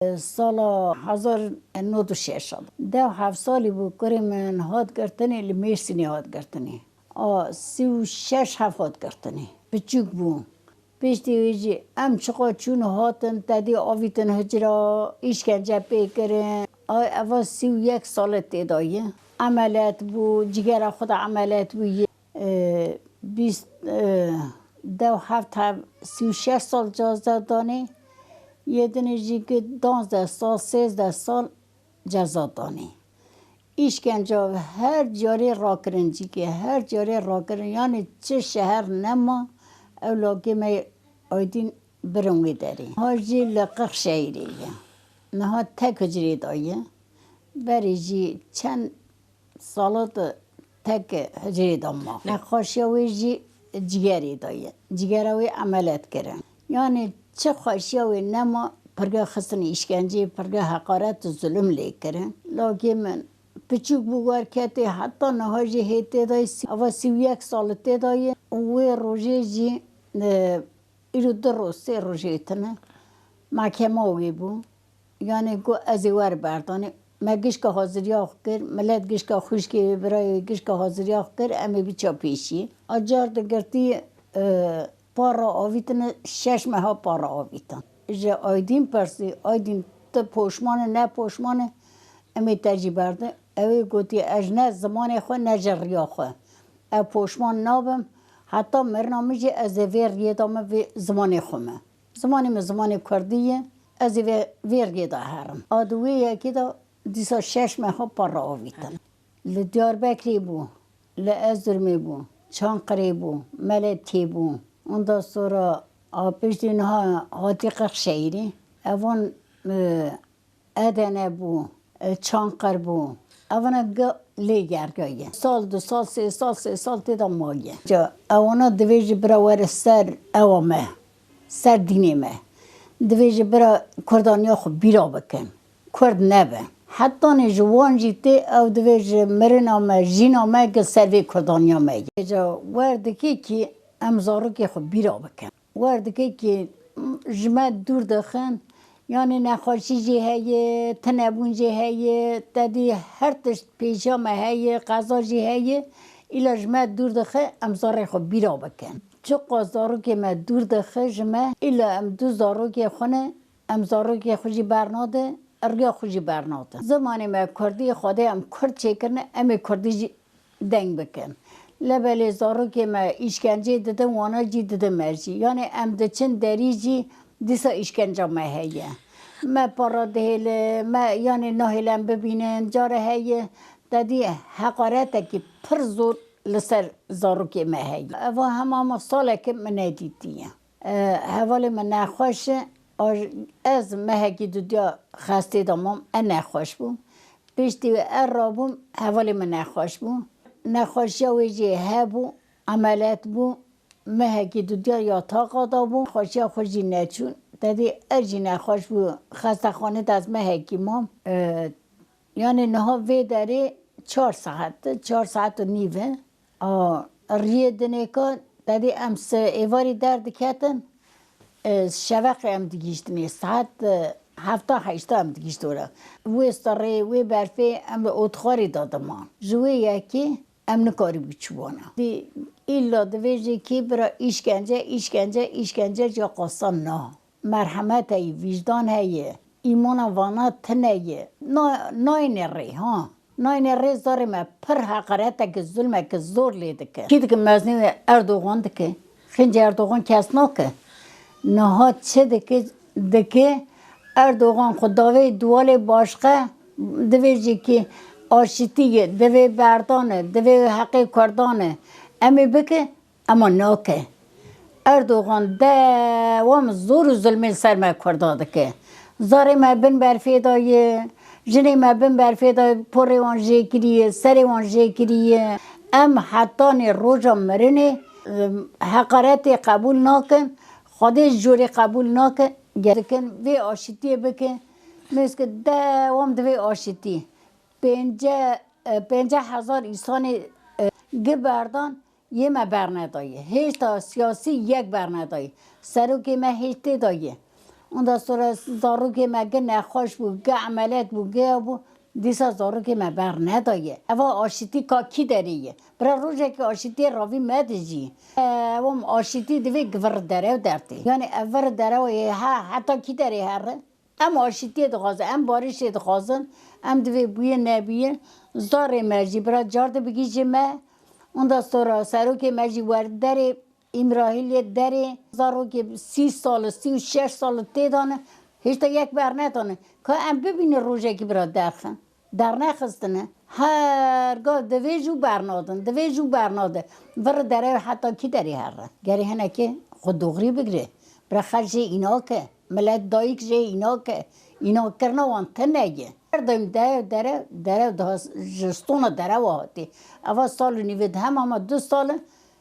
سال 1906 ده 7 سالی بود که من هات گرتنی لمیرسینی هات گرتنی 36 هات گرتنی بچوک بود پیش دیویجی چقدر چون هاتن تدی آویتن هجرا ایشکنجه پیکرن اول 31 سال تدایه عملیات بود جگر خود عملیات بود 36 سال جزا دانی یه دنیجی که 12 سال 13 سال جزا دانی ایشکنجه هر جاری را کرنجی که هر جاری را کرن یعنی چه شهر نما اولاگی می آیدین برونگی داری هاجی لقق شهریه نه ها تک هجری دایه بری جی چند سالات تک هجری داما نخواشیوی جی جگری دایه جگروی عملیات کرن یعنی چه خواشیوی نما پرگاه خستن ایشکنجی پرگاه حقارت و ظلم لی کرن لاگی من پچوک بگوار کتی حتی نهاجی هیته دای اوا 31 سال تی دای و روژه جی ایرو در سه روژه تنه محکمه وی بو یعنی گو ازیوار بردانه ما گشکا حاضری آخ کر ملت گشکا خوش که برای گشکا حاضری آخ کر امی بیچا پیشی اجار دگرتی پارا آویتن 6 ماه پارا آویتن اجا آیدین پرسی آیدین تا پوشمانه نه پوشمانه امی ترجیح برده اوی گوتی اجنه زمان خو نجریا خو او پوشمان نابم حتی مرنامه جی از ویر یدامه وی زمان خومه زمان کردیه از ویر یدا هرم آدوی یکی دا دیسا 6 ماه پارا آویتن لدیار بکری بو لازرمی بو چانقری بو ملتی بو اون دا سورا پیش دینها هاتی قق شیری اوان ادنه بو چانقر بو اونا لیگرگایه سال 2 سال 3 سال 3 سال تیدا مایه جا اونا دویج برا سر اوامه سر دینیمه دویج برا کردانیا خو بیرا بکن کرد نبه حتی نجوان جیتی او دویج مرنامه جینامه که سروی کردانیا میگه جا وردکی که امزارو که خو بیرا بکن وردکی که جمع دور دخن یعنی نخوشی جی هیه تنبون جی هیه تدی هر تشت پیشام هیه قضا جی هیه ایلاج ما دور دخه امزاره خو بیرا بکن چه قضارو که ما دور دخه جمع ایلا ام دو زارو که خونه امزارو که خوشی برناده ارگا خوشی برناده زمانی ما کردی خوده ام کرد چه کرنه امی کردی جی دنگ بکن لبلی زارو که ما ایشکنجه دادم وانا جی دادم مرجی یعنی ام دچن دری جی دیسا ایشکنجه ما هیه ما پارا دهیله ما یعنی نهیلم ببینن جاره هیه دادی حقارته که پر زور لسر زارو که ما هیه و همه ساله که من ندیدیه حوالی من نخوشه از مهگی دودیا خسته دامم نخوش بوم پیشتی و رابوم حوالی من نخوش بوم نخوشی ویجی هبو عملت بوم مهگی دودیا یا تاقا دابوم خوشی خوشی نچون دادی ارجی نخوش بو خسته خانه از مهگی مام یعنی نها وی داره 4 ساعت و نیوه ریه دنکا دادی امس ایواری درد کتن شوق هم دیگیشتنی ساعت 7-8 هم دیگیشت دوره وی استاره وی برفه ام اتخاری دادم جوی یکی ام نکاری بچوانا دی ایلا دویجی که برا ایشکنجه جا قصان نه مرحمت هی وجدان هی ایمان وانا تنه ناین ری ها ناین ری زاره ما پر حقارت که ظلم که زور لیده که کی دیگه مزنی اردوغان دکه خنج اردوغان کس نکه نه چه دکه اردوغان خداوی دوال باشقه دویجی که آشتیه دوی بردانه دوی حقی کردانه امی بکه اما ناکه اردوغان دوام زور و ظلم سر ما کرده که زاره ما بن برفی دایه جنی ما بن برفی دایه پوری وان جه کریه سری وان جه کریه ام حتی نی روژا مرنه حقارت قبول نکن خودش جوری قبول نکن گرکن وی آشتی بکن مثل دوام دوی آشتی 50,000 انسان گبردان یه ما برندایه هیچ تا سیاسی یک برندایه سرو که ما هیچ دایه اون دا سر زارو که مگه نخواش بود گه عملت بود گه بود دیسا زارو که من بر ندایه اوا آشتی کا کی داریه برا روزه که آشتی راوی مدجی اوم آشتی دوی گور داره و درتی یعنی اول داره و حتی کی داری هره ام آشتی دخوازه ام بارش دخوازن ام دوی بوی نبیه زار مرجی برا جارد بگی جمعه اون دا سرو که مرجی ورد داره امراهیل داره زارو که 30 سال 36 سال تیدانه هیچ تا یک بر نتانه که ام ببینه روزه که برا درخن در نخستنه هرگاه دویجو برناده ور داره حتی کی داری هره گری هنه که خود دغری بگره برا خرج اینا که ملت دایک جه اینا کرنا وان تنگه دایم داره جستون داره واتی اول سال نیود هم 2 سال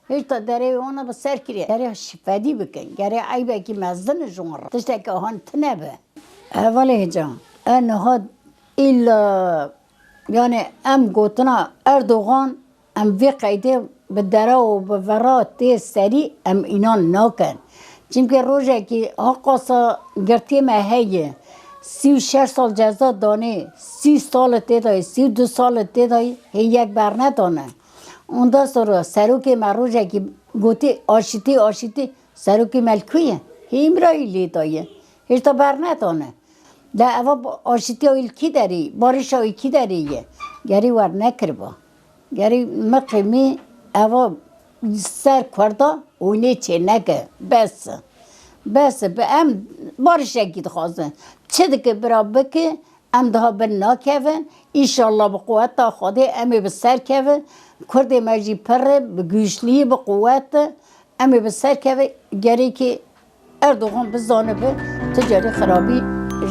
هیچ تا داره اونا به سر کریه داره شفادی بکن گره عیبه که مزدن جمعه تشته که آهان تنبه اوله هجان انها ایلا یعنی ام گوتنا اردوغان ام وی قیده به دره و به ورات سری ام اینان ناکن چونکه روزه که آقاسا گرتی مهیه 36 سال جزا دانه 30 سال تیدای 32 سال تیدای یک بر ندانه اون دا سرو که من روزه که گوتی آشتی سرو که ملکویه همراهی لیدایه هیچ تا بر ندانه ده اوا آشتی هایل کی داری بارش هایی کی داریه گری ور نکر با گری مقیمی اوا سر کرده اونه چه نگه بس به ام بارش یکی دخوازن چه دکه برا بکه ام ده بر ناکوین ایشالله به قوت خوده امی به سر کوین کرد مجی پره به گوشلی به قوت امی به سر کوین گری که اردوغان بزانه به تجاری خرابی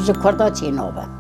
جکردا چه نابه